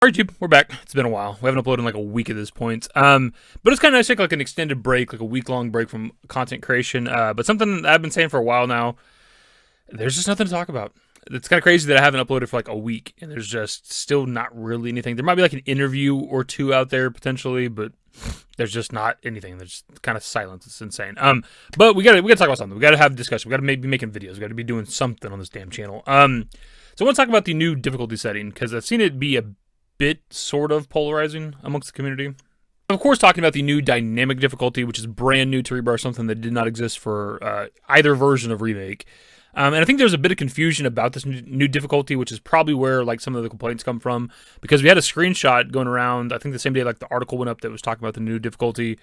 Alright, YouTube, we're back. It's been a while. We haven't uploaded in like a week at this point. But it's kind of nice to take like an extended break, like a week-long break from content creation. But something I've been saying for a while now, there's just nothing to talk about. It's kind of crazy that I haven't uploaded for like a week, and there's just still not really anything. There might be like an interview or two out there potentially, but there's just not anything. There's just kind of silence. It's insane. But we gotta talk about something. We gotta have a discussion. We gotta be making videos. We gotta be doing something on this damn channel. So I want to talk about the new difficulty setting because I've seen it be a bit sort of polarizing amongst the community. Of course, talking about the new dynamic difficulty, which is brand new to Rebirth, something that did not exist for either version of Remake. And I think there's a bit of confusion about this new difficulty, which is probably where like some of the complaints come from, because we had a screenshot going around, I think the same day like the article went up that was talking about the new difficulty.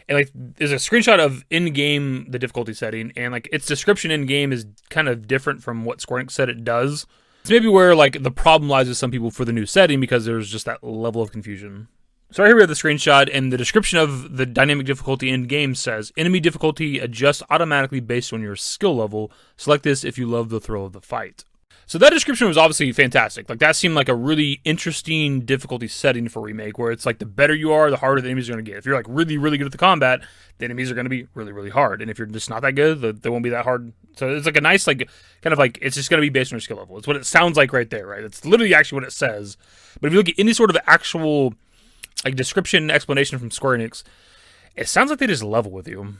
And like there's a screenshot of in-game the difficulty setting, and like its description in-game is kind of different from what Square Enix said it does. It's maybe where like the problem lies with some people for the new setting, because there's just that level of confusion. So right here we have the screenshot, and the description of the dynamic difficulty in-game says, enemy difficulty adjusts automatically based on your skill level. Select this if you love the thrill of the fight. So that description was obviously fantastic. Like that seemed like a really interesting difficulty setting for Remake, where it's like the better you are, the harder the enemies are going to get. If you're like really, really good at the combat, the enemies are going to be really, really hard. And if you're just not that good, they won't be that hard. So it's like a nice, like, kind of like, it's just going to be based on your skill level. It's what it sounds like right there, right? It's literally actually what it says. But if you look at any sort of actual like description explanation from Square Enix, it sounds like they just level with you.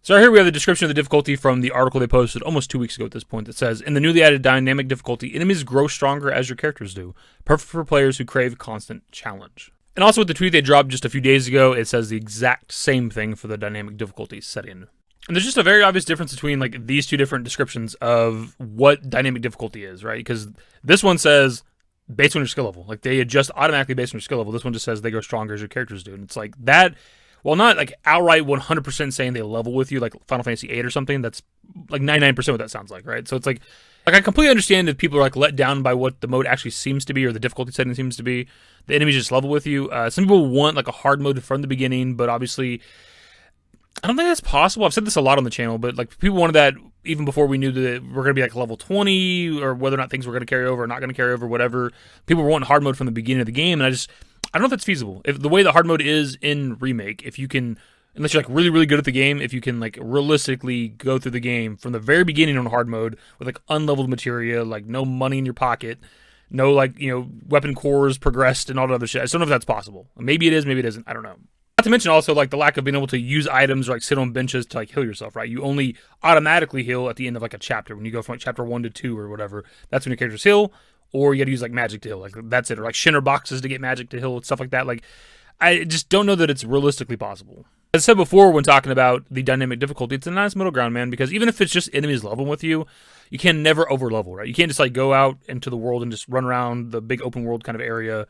So here we have the description of the difficulty from the article they posted almost 2 weeks ago at this point. That says, in the newly added dynamic difficulty, enemies grow stronger as your characters do. Perfect for players who crave constant challenge. And also with the tweet they dropped just a few days ago, it says the exact same thing for the dynamic difficulty setting. And there's just a very obvious difference between like these two different descriptions of what dynamic difficulty is, right? Because this one says based on your skill level. Like they adjust automatically based on your skill level. This one just says they grow stronger as your characters do. And it's like that, while not like outright 100% saying they level with you like Final Fantasy VIII or something, that's like 99% what that sounds like, right? So it's like I completely understand if people are like let down by what the mode actually seems to be or the difficulty setting seems to be. The enemies just level with you. Some people want like a hard mode from the beginning, but obviously I don't think that's possible. I've said this a lot on the channel, but like people wanted that even before we knew that we're going to be like level 20 or whether or not things were going to carry over or not going to carry over, whatever. People were wanting hard mode from the beginning of the game, and I don't know if that's feasible. If the way the hard mode is in Remake, if you can, unless you're like really, really good at the game, if you can like realistically go through the game from the very beginning on hard mode with like unleveled materia, like no money in your pocket, no like, you know, weapon cores progressed and all that other shit. I just don't know if that's possible. Maybe it is, maybe it isn't. I don't know. Not to mention also like the lack of being able to use items or like sit on benches to like heal yourself, right? You only automatically heal at the end of like a chapter. When you go from like chapter 1 to 2 or whatever, that's when your characters heal. Or you got to use like magic to heal, like that's it, or like Shinner boxes to get magic to heal, stuff like that. Like, I just don't know that it's realistically possible. As I said before, when talking about the dynamic difficulty, it's a nice middle ground, man. Because even if it's just enemies leveling with you, you can never over level, right? You can't just like go out into the world and just run around the big open world kind of area,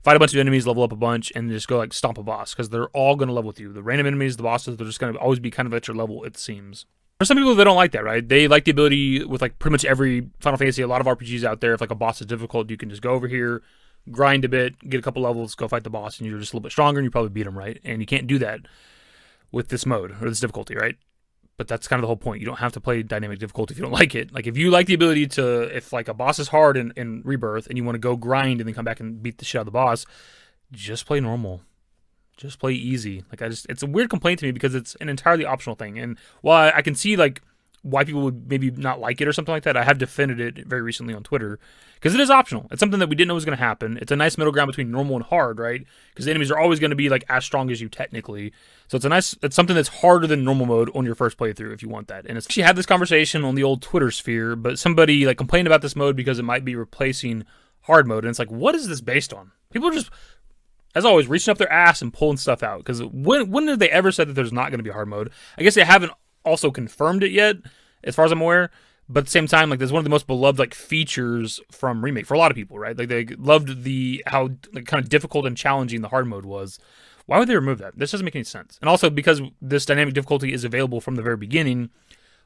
fight a bunch of enemies, level up a bunch, and just go like stomp a boss, because they're all going to level with you. The random enemies, the bosses, they're just going to always be kind of at your level, it seems. For some people, they don't like that, right? They like the ability with like pretty much every Final Fantasy, a lot of RPGs out there, if like a boss is difficult, you can just go over here, grind a bit, get a couple levels, go fight the boss, and you're just a little bit stronger, and you probably beat them, right? And you can't do that with this mode, or this difficulty, right? But that's kind of the whole point. You don't have to play dynamic difficulty if you don't like it. Like, if you like the ability to, if like a boss is hard in Rebirth, and you want to go grind and then come back and beat the shit out of the boss, just play normal. Just play easy. Like it's a weird complaint to me because it's an entirely optional thing. And while I can see like why people would maybe not like it or something like that, I have defended it very recently on Twitter because it is optional. It's something that we didn't know was going to happen. It's a nice middle ground between normal and hard, right? Because the enemies are always going to be like as strong as you technically. So it's something that's harder than normal mode on your first playthrough if you want that. And she had this conversation on the old Twitter sphere, but somebody like complained about this mode because it might be replacing hard mode. And it's like, what is this based on? People are just, as always, reaching up their ass and pulling stuff out. Because when have they ever said that there's not going to be hard mode? I guess they haven't also confirmed it yet, as far as I'm aware. But at the same time, like, that's one of the most beloved like features from Remake for a lot of people, right? Like they loved how like, kind of difficult and challenging the hard mode was. Why would they remove that? This doesn't make any sense. And also because this dynamic difficulty is available from the very beginning,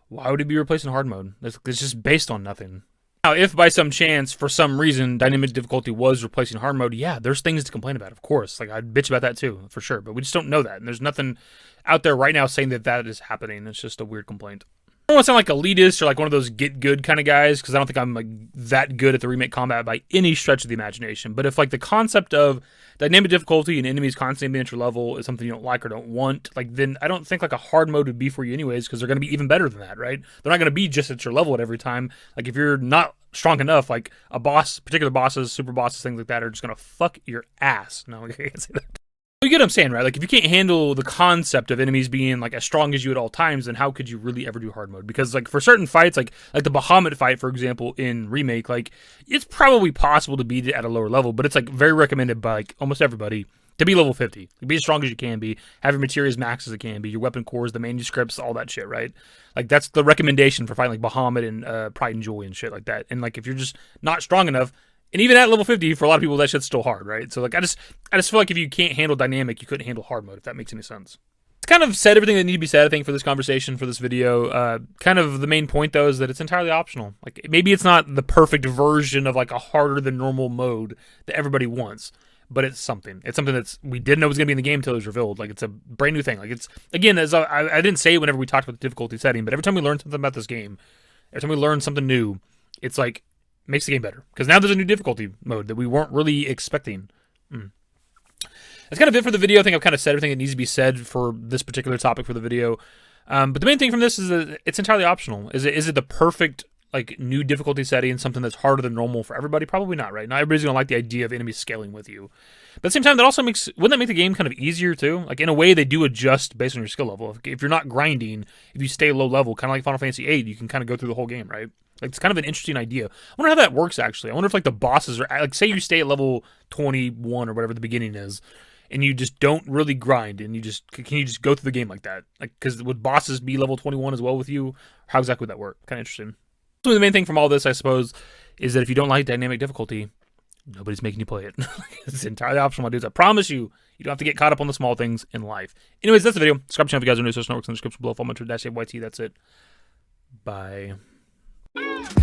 why would it be replacing hard mode? It's just based on nothing. Now, if by some chance, for some reason, dynamic difficulty was replacing hard mode, yeah, there's things to complain about, of course. Like, I'd bitch about that too, for sure. But we just don't know that. And there's nothing out there right now saying that that is happening. It's just a weird complaint. I don't want to sound like elitist or like one of those get good kind of guys, because I don't think I'm like that good at the remake combat by any stretch of the imagination. But if like the concept of dynamic difficulty and enemies constantly being at your level is something you don't like or don't want, like then I don't think like a hard mode would be for you anyways, because they're going to be even better than that, right? They're not going to be just at your level at every time. Like if you're not strong enough, like a boss, particular bosses, super bosses, things like that are just going to fuck your ass. No, I can't say that. You get what I'm saying, right? Like, if you can't handle the concept of enemies being, like, as strong as you at all times, then how could you really ever do hard mode? Because, like, for certain fights, like the Bahamut fight, for example, in Remake, like, it's probably possible to beat it at a lower level, but it's, like, very recommended by, like, almost everybody to be level 50. Like, be as strong as you can be, have your materials max as it can be, your weapon cores, the manuscripts, all that shit, right? Like, that's the recommendation for fighting, like, Bahamut and Pride and Joy and shit like that. And, like, if you're just not strong enough, and even at level 50, for a lot of people, that shit's still hard, right? So, like, I just feel like if you can't handle dynamic, you couldn't handle hard mode, if that makes any sense. It's kind of said everything that needs to be said, I think, for this conversation, for this video. Kind of the main point, though, is that it's entirely optional. Like, maybe it's not the perfect version of, like, a harder than normal mode that everybody wants, but it's something. It's something that's, we didn't know was going to be in the game until it was revealed. Like, it's a brand new thing. Like, it's, again, as I didn't say it whenever we talked about the difficulty setting, but every time we learn something about this game, every time we learn something new, it's like, makes the game better, because now there's a new difficulty mode that we weren't really expecting. That's kind of it for the video. I think I've kind of said everything that needs to be said for this particular topic for the video. But the main thing from this is that it's entirely optional. Is it the perfect like new difficulty setting, something that's harder than normal for everybody? Probably not, right? Not everybody's gonna like the idea of enemies scaling with you. But at the same time, that also wouldn't that make the game kind of easier too? Like in a way, they do adjust based on your skill level. If you're not grinding, if you stay low level, kind of like Final Fantasy VIII, you can kind of go through the whole game, right? Like, it's kind of an interesting idea. I wonder how that works, actually. I wonder if, like, the bosses are... Like, say you stay at level 21 or whatever the beginning is, and you just don't really grind, and you just... Can you just go through the game like that? Like, because would bosses be level 21 as well with you? How exactly would that work? Kind of interesting. So the main thing from all this, I suppose, is that if you don't like dynamic difficulty, nobody's making you play it. It's entirely optional, my dudes. I promise you, you don't have to get caught up on the small things in life. Anyways, that's the video. Subscribe to the channel if you guys are new. Social networks in the description below. Follow me on Twitter, #YT. That's it. Bye.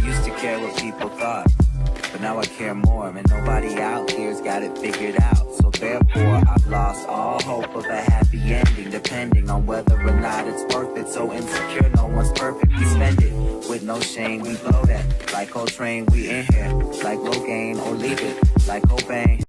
Used to care what people thought, but now I care more, and nobody out here's got it figured out. So therefore I've lost all hope of a happy ending, depending on whether or not it's worth it. So insecure, no one's perfect, we spend it with no shame, we blow that like Coltrane. We in here like Low Gain, or leave it like Cobain.